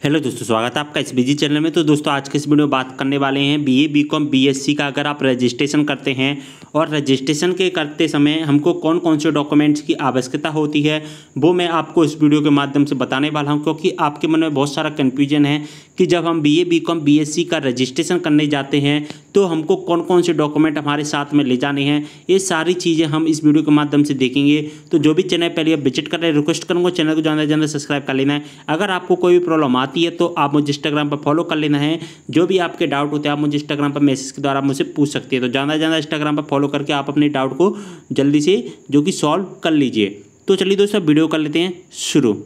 Hello दोस्तों, स्वागत है आपका इस बिजी चैनल में। तो दोस्तों आज के इस वीडियो में बात करने वाले हैं बीए, बीकॉम, बीएससी का अगर आप रजिस्ट्रेशन करते हैं और रजिस्ट्रेशन के करते समय हमको कौन कौन से डॉक्यूमेंट्स की आवश्यकता होती है वो मैं आपको इस वीडियो के माध्यम से बताने वाला हूं, क्योंकि आपके मन में बहुत सारा कन्फ्यूजन है कि जब हम बीए, बीकॉम, बीएससी का रजिस्ट्रेशन करने जाते हैं तो हमको कौन कौन से डॉक्यूमेंट हमारे साथ में ले जाने हैं। ये सारी चीज़ें हम इस वीडियो के माध्यम से देखेंगे। तो जो भी चैनल पहले आप विजिट कर रहे हैं, रिक्वेस्ट करूँगा चैनल को ज़्यादा से ज़्यादा सब्सक्राइब कर लेना है। अगर आपको कोई भी प्रॉब्लम आती है तो आप मुझे इंस्टाग्राम पर फॉलो कर लेना है। जो भी आपके डाउट होते हैं आप मुझे इंस्टाग्राम पर मैसेज के द्वारा मुझसे पूछ सकते हैं। तो ज़्यादा से ज़्यादा इंस्टाग्राम पर फॉलो करके आप अपने डाउट को जल्दी से जो कि सॉल्व कर लीजिए। तो चलिए दोस्तों वीडियो कर लेते हैं शुरू।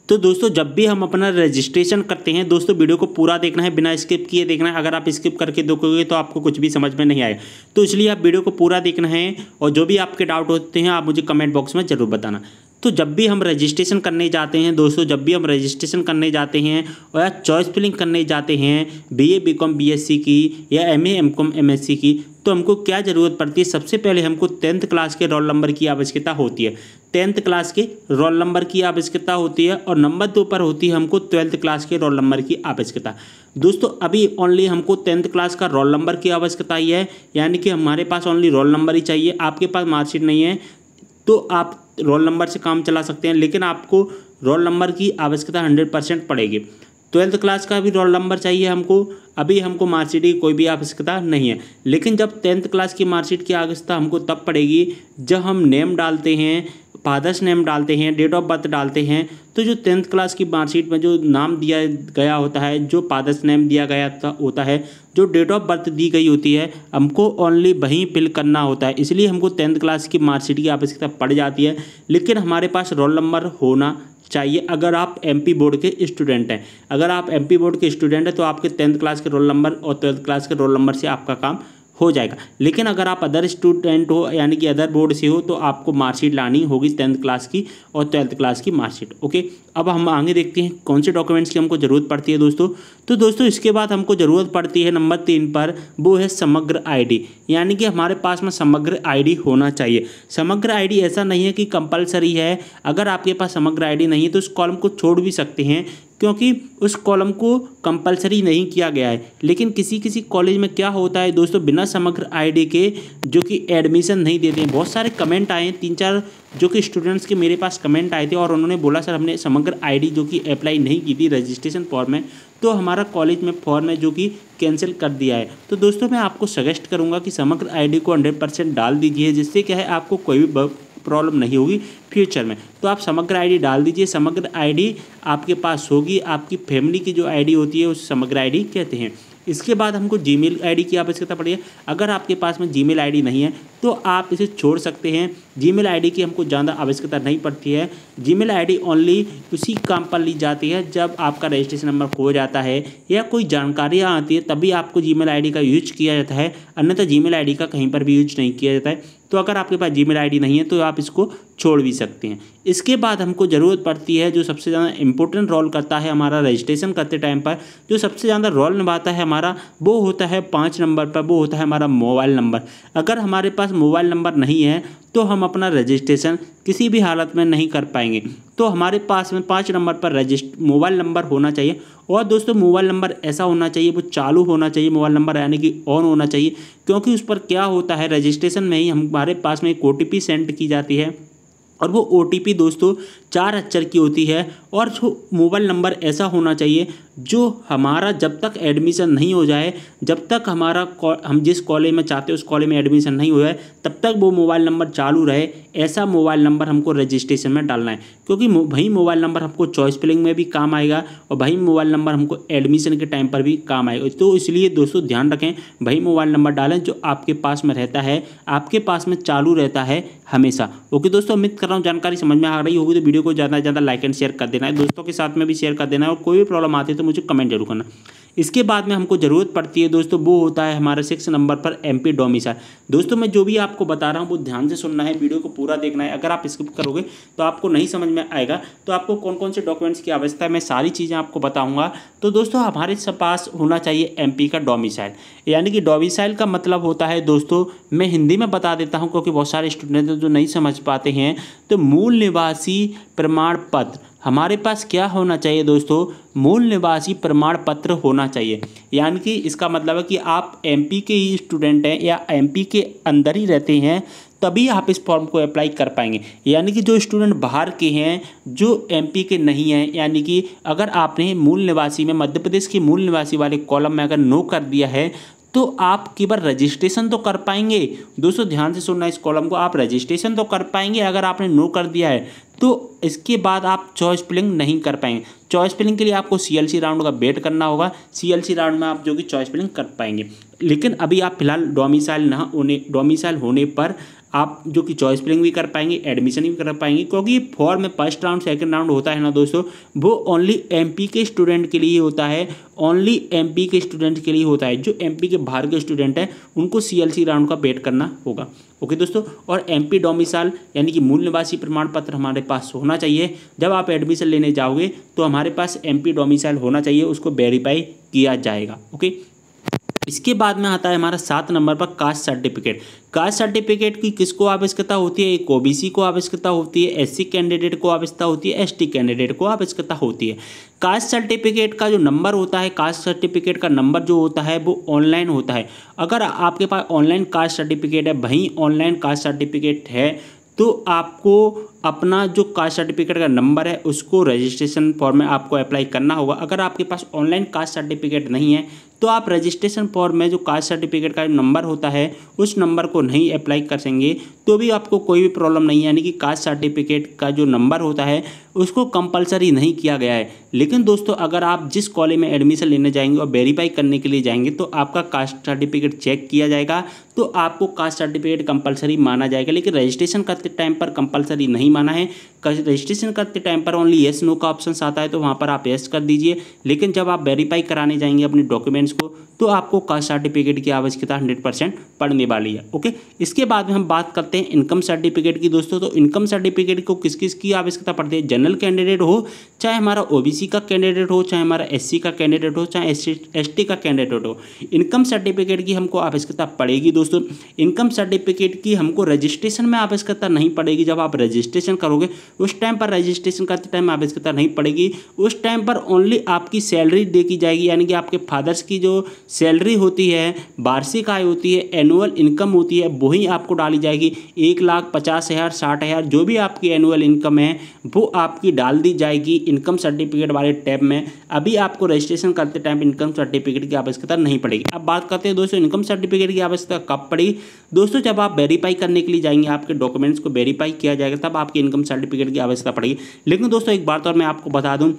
तो दोस्तों जब भी हम अपना रजिस्ट्रेशन करते हैं दोस्तों वीडियो को पूरा देखना है, बिना स्किप किए देखना है। अगर आप स्किप करके देखोगे तो आपको कुछ भी समझ में नहीं आएगा, तो इसलिए आप वीडियो को पूरा देखना है और जो भी आपके डाउट होते हैं आप मुझे कमेंट बॉक्स में ज़रूर बताना। तो जब भी हम रजिस्ट्रेशन करने जाते हैं दोस्तों, जब भी हम रजिस्ट्रेशन करने जाते हैं और या चॉइस फिलिंग करने जाते हैं बीए, बीकॉम, बीएससी की या एमए, एमकॉम, एमएससी की, तो हमको क्या ज़रूरत पड़ती है। सबसे पहले हमको 10th क्लास के रोल नंबर की आवश्यकता होती है। 10th क्लास के रोल नंबर की आवश्यकता होती है और नंबर 2 पर होती है हमको 12th क्लास के रोल नंबर की आवश्यकता। दोस्तों अभी ओनली हमको 10th क्लास का रोल नंबर की आवश्यकता ही है, यानी कि हमारे पास ओनली रोल नंबर ही चाहिए। आपके पास मार्कशीट नहीं है तो आप रोल नंबर से काम चला सकते हैं, लेकिन आपको रोल नंबर की आवश्यकता 100% पड़ेगी। 12th क्लास का भी रोल नंबर चाहिए हमको। अभी हमको मार्कशीट की कोई भी आवश्यकता नहीं है, लेकिन जब 10th क्लास की मार्कशीट की आवश्यकता हमको तब पड़ेगी जब हम नेम डालते हैं, फादर्स नेम डालते हैं, डेट ऑफ बर्थ डालते हैं। तो जो 10th क्लास की मार्कशीट में जो नाम दिया गया होता है, जो फादर्स नेम दिया गया होता है, जो डेट ऑफ बर्थ दी गई होती है, हमको ओनली वहीं फिल करना होता है। इसलिए हमको 10th क्लास की मार्कशीट की आवश्यकता पड़ जाती है, लेकिन हमारे पास रोल नंबर होना चाहिए। अगर आप एमपी बोर्ड के स्टूडेंट हैं, अगर आप एमपी बोर्ड के स्टूडेंट हैं तो आपके 10th क्लास के रोल नंबर और 12th क्लास के रोल नंबर से आपका काम हो जाएगा। लेकिन अगर आप अदर स्टूडेंट हो यानी कि अदर बोर्ड से हो तो आपको मार्कशीट लानी होगी 10th क्लास की और 12th क्लास की मार्कशीट। ओके, अब हम आगे देखते हैं कौन से डॉक्यूमेंट्स की हमको ज़रूरत पड़ती है दोस्तों। तो दोस्तों इसके बाद हमको ज़रूरत पड़ती है नंबर 3 पर, वो है समग्र आईडी, यानी कि हमारे पास में समग्र आईडी होना चाहिए। समग्र आईडी ऐसा नहीं है कि कंपलसरी है। अगर आपके पास समग्र आईडी नहीं है तो उस कॉलम को छोड़ भी सकते हैं, क्योंकि उस कॉलम को कंपलसरी नहीं किया गया है। लेकिन किसी किसी कॉलेज में क्या होता है दोस्तों, बिना समग्र आईडी के जो कि एडमिशन नहीं देते हैं। बहुत सारे कमेंट आए हैं, 3-4 जो कि स्टूडेंट्स के मेरे पास कमेंट आए थे और उन्होंने बोला सर हमने समग्र आईडी जो कि अप्लाई नहीं की थी रजिस्ट्रेशन फॉर्म में, तो हमारा कॉलेज में फॉर्म है जो कि कैंसिल कर दिया है। तो दोस्तों मैं आपको सजेस्ट करूँगा कि समग्र आईडी को 100% डाल दीजिए, जिससे क्या है आपको कोई भी प्रॉब्लम नहीं होगी फ्यूचर में। तो आप समग्र आईडी डाल दीजिए। समग्र आईडी आपके पास होगी, आपकी फैमिली की जो आईडी होती है उस समग्र आईडी कहते हैं। इसके बाद हमको जीमेल आईडी की आवश्यकता पड़ी है। अगर आपके पास में जीमेल आईडी नहीं है तो आप इसे छोड़ सकते हैं। जीमेल आईडी की हमको ज़्यादा आवश्यकता नहीं पड़ती है। जीमेल आईडी ओनली उसी काम पर ली जाती है जब आपका रजिस्ट्रेशन नंबर खो जाता है या कोई जानकारियाँ आती है, तभी आपको जीमेल आईडी का यूज किया जाता है, अन्यथा जीमेल आईडी का कहीं पर भी यूज नहीं किया जाता है। तो अगर आपके पास जीमेल आईडी नहीं है तो आप इसको छोड़ भी सकते हैं। इसके बाद हमको ज़रूरत पड़ती है, जो सबसे ज़्यादा इंपॉर्टेंट रोल करता है हमारा रजिस्ट्रेशन करते टाइम पर, जो सबसे ज़्यादा रोल निभाता है हमारा, वो होता है 5 नंबर पर, वो होता है हमारा मोबाइल नंबर। अगर हमारे पास मोबाइल नंबर नहीं है तो हम अपना रजिस्ट्रेशन किसी भी हालत में नहीं कर पाएंगे। तो हमारे पास में 5 नंबर पर मोबाइल नंबर होना चाहिए। और दोस्तों मोबाइल नंबर ऐसा होना चाहिए, वो चालू होना चाहिए मोबाइल नंबर, यानी कि ऑन होना चाहिए, क्योंकि उस पर क्या होता है रजिस्ट्रेशन में ही हमारे पास में एक OTP सेंड की जाती है और वो OTP दोस्तों 4 अक्षर की होती है। और जो मोबाइल नंबर ऐसा होना चाहिए जो हमारा जब तक एडमिशन नहीं हो जाए, जब तक हम जिस कॉलेज में चाहते हैं उस कॉलेज में एडमिशन नहीं हो जाए, तब तक वो मोबाइल नंबर चालू रहे, ऐसा मोबाइल नंबर हमको रजिस्ट्रेशन में डालना है। क्योंकि वही मोबाइल नंबर हमको चॉइस फिलिंग में भी काम आएगा और वही मोबाइल नंबर हमको एडमिशन के टाइम पर भी काम आएगा। तो इसलिए दोस्तों ध्यान रखें, वही मोबाइल नंबर डालें जो आपके पास में रहता है, आपके पास में चालू रहता है हमेशा। ओके दोस्तों, उम्मीद कर रहा हूँ जानकारी समझ में आ रही होगी। तो वीडियो को ज़्यादा से ज़्यादा लाइक एंड शेयर कर देना है, दोस्तों के साथ में भी शेयर कर देना है, और कोई भी प्रॉब्लम आती है तो मुझे कमेंट जरूर करना। इसके बाद में हमको ज़रूरत पड़ती है दोस्तों, वो होता है हमारा 6 नंबर पर MP डोमिसाइल। दोस्तों मैं जो भी आपको बता रहा हूँ वो ध्यान से सुनना है, वीडियो को पूरा देखना है। अगर आप स्किप करोगे तो आपको नहीं समझ में आएगा। तो आपको कौन कौन से डॉक्यूमेंट्स की आवश्यकता है मैं सारी चीज़ें आपको बताऊँगा। तो दोस्तों हमारे पास होना चाहिए MP का डोमिसाइल, यानी कि डोमिसाइल का मतलब होता है दोस्तों, मैं हिंदी में बता देता हूँ क्योंकि बहुत सारे स्टूडेंट जो नहीं समझ पाते हैं। तो मूल निवासी प्रमाण पत्र हमारे पास क्या होना चाहिए दोस्तों, मूल निवासी प्रमाण पत्र होना चाहिए। यानी कि इसका मतलब है कि आप एमपी के ही स्टूडेंट हैं या एमपी के अंदर ही रहते हैं, तभी आप इस फॉर्म को अप्लाई कर पाएंगे। यानी कि जो स्टूडेंट बाहर के हैं, जो एमपी के नहीं हैं, यानी कि अगर आपने मूल निवासी में मध्य प्रदेश के मूल निवासी वाले कॉलम में अगर नो कर दिया है तो आप केवल रजिस्ट्रेशन तो कर पाएंगे। दोस्तों ध्यान से सुनना इस कॉलम को, आप रजिस्ट्रेशन तो कर पाएंगे अगर आपने नो कर दिया है, तो इसके बाद आप चॉइस फिलिंग नहीं कर पाएंगे। चॉइस फिलिंग के लिए आपको सीएलसी राउंड का वेट करना होगा। सीएलसी राउंड में आप जो कि चॉइस फिलिंग कर पाएंगे। लेकिन अभी आप फिलहाल डोमिसाइल होने पर आप जो कि चॉइस फिलिंग भी कर पाएंगे, एडमिशन भी कर पाएंगे, क्योंकि फॉर्म में फर्स्ट राउंड सेकंड राउंड होता है ना दोस्तों, वो ओनली एमपी के स्टूडेंट के लिए होता है, ओनली एमपी के स्टूडेंट के लिए होता है। जो एमपी के बाहर के स्टूडेंट हैं उनको सीएलसी राउंड का वेट करना होगा। ओके दोस्तों, और एमपी डोमिसाइल यानी कि मूल निवासी प्रमाण पत्र हमारे पास होना चाहिए। जब आप एडमिशन लेने जाओगे तो हमारे पास एमपी डोमिसाइल होना चाहिए, उसको वेरीफाई किया जाएगा। ओके, इसके बाद में आता है हमारा 7 नंबर पर कास्ट सर्टिफिकेट। कास्ट सर्टिफिकेट की किसको आवश्यकता होती है? एक ओबीसी को आवश्यकता होती है, एससी कैंडिडेट को आवश्यकता होती है, एसटी कैंडिडेट को आवश्यकता होती है। कास्ट सर्टिफिकेट का जो नंबर होता है, कास्ट सर्टिफिकेट का नंबर जो होता है वो ऑनलाइन होता है। अगर आपके पास ऑनलाइन कास्ट सर्टिफिकेट है, वहीं ऑनलाइन कास्ट सर्टिफिकेट है, तो आपको अपना जो कास्ट सर्टिफिकेट का नंबर है उसको रजिस्ट्रेशन फॉर्म में आपको अप्लाई करना होगा। अगर आपके पास ऑनलाइन कास्ट सर्टिफिकेट नहीं है तो आप रजिस्ट्रेशन फॉर्म में जो कास्ट सर्टिफिकेट का नंबर होता है उस नंबर को नहीं अप्लाई कर सकेंगे, तो भी आपको कोई भी प्रॉब्लम नहीं है। यानी कि कास्ट सर्टिफिकेट का जो नंबर होता है उसको कंपलसरी नहीं किया गया है। लेकिन दोस्तों अगर आप जिस कॉलेज में एडमिशन लेने जाएंगे और वेरीफाई करने के लिए जाएंगे तो आपका कास्ट सर्टिफिकेट चेक किया जाएगा, तो आपको कास्ट सर्टिफिकेट कंपलसरी माना जाएगा। लेकिन रजिस्ट्रेशन करते टाइम पर कंपलसरी नहीं माना है। रजिस्ट्रेशन करते टाइम पर ओनली येस नो का ऑप्शन आता है, तो वहाँ पर आप येस कर दीजिए। लेकिन जब आप वेरीफाई कराने जाएंगे अपने डॉक्यूमेंट्स को तो आपको कास्ट सर्टिफिकेट की आवश्यकता 100% पड़ने वाली है। ओके, इसके बाद में हम बात करते हैं इनकम सर्टिफिकेट की दोस्तों। तो इनकम सर्टिफिकेट को किस किस की आवश्यकता पड़ती है? जनरल कैंडिडेट हो, चाहे हमारा ओबीसी का कैंडिडेट हो, चाहे हमारा एससी का कैंडिडेट हो, चाहे एसटी का कैंडिडेट हो, इनकम सर्टिफिकेट की हमको आवश्यकता पड़ेगी दोस्तों। इनकम सर्टिफिकेट की हमको रजिस्ट्रेशन में आवश्यकता नहीं पड़ेगी। जब आप रजिस्ट्रेशन करोगे उस टाइम पर रजिस्ट्रेशन करते टाइम आवश्यकता नहीं पड़ेगी। उस टाइम पर ओनली आपकी सैलरी देखी जाएगी, यानी कि आपके फादर्स की जो सैलरी होती है, वार्षिक आय होती है, एनुअल इनकम होती है, वही आपको डाली जाएगी। 1,50,000, 60,000 जो भी आपकी एनुअल इनकम है वो आपकी डाल दी जाएगी इनकम सर्टिफिकेट वाले टैब में। अभी आपको रजिस्ट्रेशन करते टाइम इनकम सर्टिफिकेट की आवश्यकता नहीं पड़ेगी। अब बात करते हैं दोस्तों इनकम सर्टिफिकेट की आवश्यकता कब पड़ेगी। दोस्तों जब आप वेरीफाई करने के लिए जाएंगे, आपके डॉक्यूमेंट्स को वेरीफाई किया जाएगा, तब आपकी इनकम सर्टिफिकेट की आवश्यकता पड़ेगी। लेकिन दोस्तों एक बात और मैं आपको बता दूं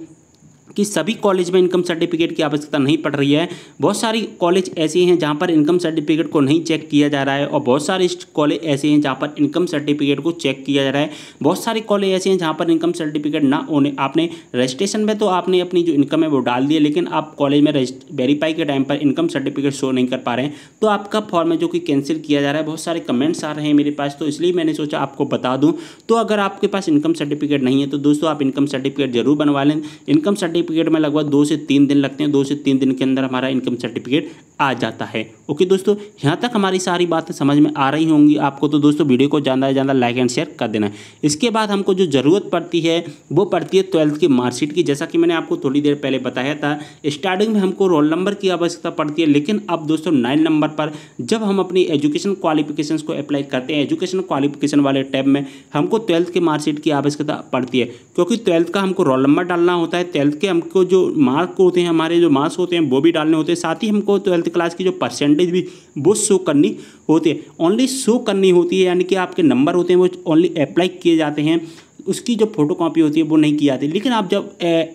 कि सभी कॉलेज में इनकम सर्टिफिकेट की आवश्यकता नहीं पड़ रही है। बहुत सारी कॉलेज ऐसे हैं जहां पर इनकम सर्टिफिकेट को नहीं चेक किया जा रहा है, और बहुत सारे कॉलेज ऐसे हैं जहां पर इनकम सर्टिफिकेट को चेक किया जा रहा है। बहुत सारे कॉलेज ऐसे हैं जहां पर इनकम सर्टिफिकेट ना होने, आपने रजिस्ट्रेशन में तो आपने अपनी जो इनकम है वो डाल दी है, लेकिन आप कॉलेज में वेरीफाई के टाइम पर इनकम सर्टिफिकेट शो नहीं कर पा रहे हैं, तो आपका फॉर्म है जो कि कैंसिल किया जा रहा है। बहुत सारे कमेंट्स आ रहे हैं मेरे पास, तो इसलिए मैंने सोचा आपको बता दूँ। तो अगर आपके पास इनकम सर्टिफिकेट नहीं है तो दोस्तों आप इनकम सर्टिफिकेट जरूर बनवा लें। इनकम सर्टिफिकेट में लगभग 2 से 3 दिन लगते हैं। 2 से 3 दिन के अंदर हमारा इनकम सर्टिफिकेट आ जाता है। ओके दोस्तों, यहाँ तक हमारी सारी बातें समझ में आ रही होंगी आपको, तो दोस्तों वीडियो को ज़्यादा से ज़्यादा लाइक एंड शेयर कर देना है। इसके बाद हमको जो ज़रूरत पड़ती है वो पड़ती है 12th की मार्कशीट की। जैसा कि मैंने आपको थोड़ी देर पहले बताया था, स्टार्टिंग में हमको रोल नंबर की आवश्यकता पड़ती है, लेकिन अब दोस्तों 9 नंबर पर जब हम अपनी एजुकेशन क्वालिफिकेशंस को अप्लाई करते हैं, एजुकेशन क्वालिफिकेशन वाले टैब में हमको 12th की मार्कशीट की आवश्यकता पड़ती है, क्योंकि 12th का हमको रोल नंबर डालना होता है। 12th के हमको जो मार्क होते हैं, हमारे जो मार्क्स होते हैं वो भी डालने होते हैं। साथ ही हमको 12th क्लास की जो परसेंटेज भी वो शो करनी होती है, ओनली शो करनी होती है। यानी कि आपके नंबर होते हैं वो ओनली अप्लाई किए जाते हैं, उसकी जो फोटोकॉपी होती है वो नहीं की जाती। लेकिन आप जब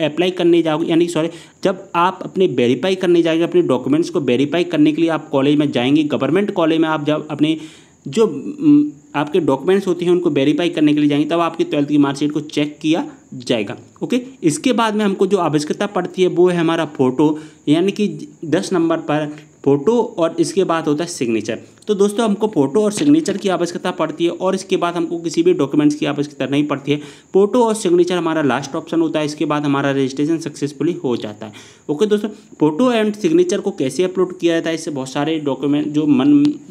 अप्लाई करने जाओगे, यानी जब आप अपने वेरीफाई करने जाएंगे, अपने डॉक्यूमेंट्स को वेरीफाई करने के लिए आप कॉलेज में जाएंगे, गवर्नमेंट कॉलेज में आप जब अपने जो आपके डॉक्यूमेंट्स होते हैं उनको वेरीफाई करने के लिए जाएंगे, तब आपकी 12th की मार्कशीट को चेक किया जाएगा। ओके, इसके बाद में हमको जो आवश्यकता पड़ती है वो है हमारा फ़ोटो, यानी कि 10 नंबर पर फ़ोटो, और इसके बाद होता है सिग्नेचर। तो दोस्तों हमको फोटो और सिग्नेचर की आवश्यकता पड़ती है और इसके बाद हमको किसी भी डॉक्यूमेंट्स की आवश्यकता नहीं पड़ती है। फोटो और सिग्नेचर हमारा लास्ट ऑप्शन होता है, इसके बाद हमारा रजिस्ट्रेशन सक्सेसफुली हो जाता है। ओके दोस्तों, फोटो एंड सिग्नेचर को कैसे अपलोड किया जाता है, इससे बहुत सारे डॉक्यूमेंट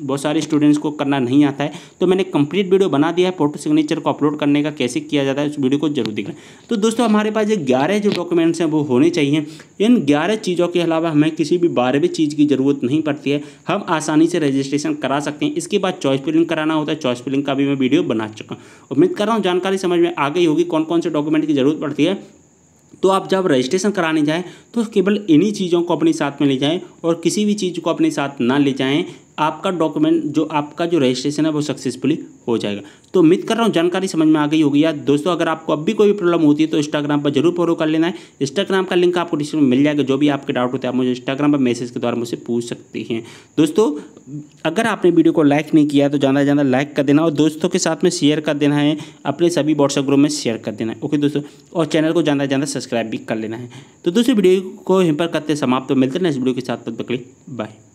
बहुत सारे स्टूडेंट्स को करना नहीं आता है, तो मैंने कंप्लीट वीडियो बना दिया है फोटो सिग्नेचर को अपलोड करने का कैसे किया जाता है, उस वीडियो को जरूर देखें। तो दोस्तों हमारे पास ये 11 जो डॉक्यूमेंट्स हैं वो होने चाहिए। इन 11 चीज़ों के अलावा हमें किसी भी 12वीं चीज़ की ज़रूरत नहीं पड़ती है, हम आसानी से रजिस्ट्रेशन करा सकते हैं। इसके बाद चॉइस फिलिंग कराना होता है, चॉइस फिलिंग का भी मैं वीडियो बना चुका हूँ। उम्मीद कर रहा हूँ जानकारी समझ में आ गई होगी कौन कौन से डॉक्यूमेंट की ज़रूरत पड़ती है। तो आप जब रजिस्ट्रेशन कराने जाएँ तो केवल इन्हीं चीज़ों को अपने साथ में ले जाएँ और किसी भी चीज़ को अपने साथ ना ले जाएँ। आपका डॉक्यूमेंट जो आपका जो रजिस्ट्रेशन है वो सक्सेसफुली हो जाएगा। तो उम्मीद कर रहा हूँ जानकारी समझ में आ गई होगी यार। दोस्तों अगर आपको अब भी कोई प्रॉब्लम होती है तो इंस्टाग्राम पर जरूर फॉलो कर लेना है। इंस्टाग्राम का लिंक आपको डिस्क्रिप्शन में मिल जाएगा। जो भी आपके डाउट होते हैं आप मुझे इंस्टाग्राम पर मैसेज के द्वारा मुझसे पूछ सकते हैं। दोस्तों अगर आपने वीडियो को लाइक नहीं किया तो ज़्यादा से ज़्यादा लाइक कर देना और दोस्तों के साथ में शेयर कर देना है, अपने सभी व्हाट्सएप ग्रुप में शेयर कर देना है। ओके दोस्तों, और चैनल को ज़्यादा से ज़्यादा सब्सक्राइब भी कर लेना है। तो दोस्तों वीडियो को यहीं पर करते समाप्त, तो मिलते हैं नेक्स्ट वीडियो के साथ, तब तक के लिए बाय।